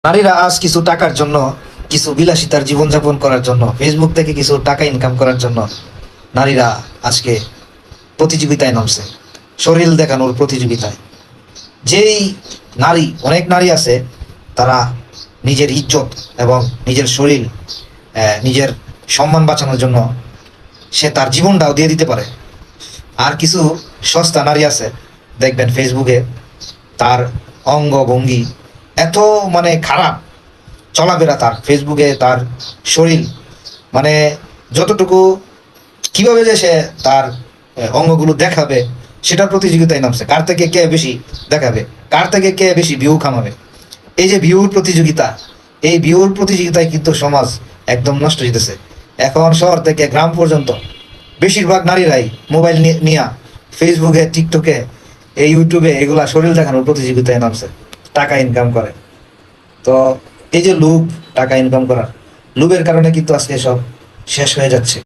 নারীরা আজ কিছু টাকার জন্য, কিছু বিলাসিতার জীবনযাপন করার জন্য, ফেসবুক থেকে কিছু টাকা ইনকাম করার জন্য নারীরা আজকে প্রতিযোগিতায় নামছে, শরীর দেখানোর প্রতিযোগিতায়। যেই নারী, অনেক নারী আছে, তারা নিজের ইজ্জত এবং নিজের শরীর, নিজের সম্মান বাঁচানোর জন্য সে তার জীবনটাও দিয়ে দিতে পারে। আর কিছু সস্তা নারী আছে, দেখবেন ফেসবুকে তার অঙ্গভঙ্গি এত মানে খারাপ, চলাফেরা তার ফেসবুকে, তার শরীর মানে যতটুকু, কিভাবে যে সে তার অঙ্গগুলো দেখাবে সেটার প্রতিযোগিতায় নামছে, কার থেকে কে বেশি দেখাবে, কার থেকে কে বেশি ভিউ কামাবে। এই যে ভিউর প্রতিযোগিতা, এই ভিউর প্রতিযোগিতায় কিন্তু সমাজ একদম নষ্ট হইতেছে। এখন শহর থেকে গ্রাম পর্যন্ত বেশিরভাগ নারীরাই মোবাইল নিয়ে ফেসবুকে, টিকটকে, এই ইউটিউবে এগুলা শরীর দেখানোর প্রতিযোগিতায় নামছে, টাকা ইনকাম করে। তো এই যে লোভ, টাকা ইনকাম করার লোভের কারণে কিন্তু আজকে সব শেষ হয়ে যাচ্ছে।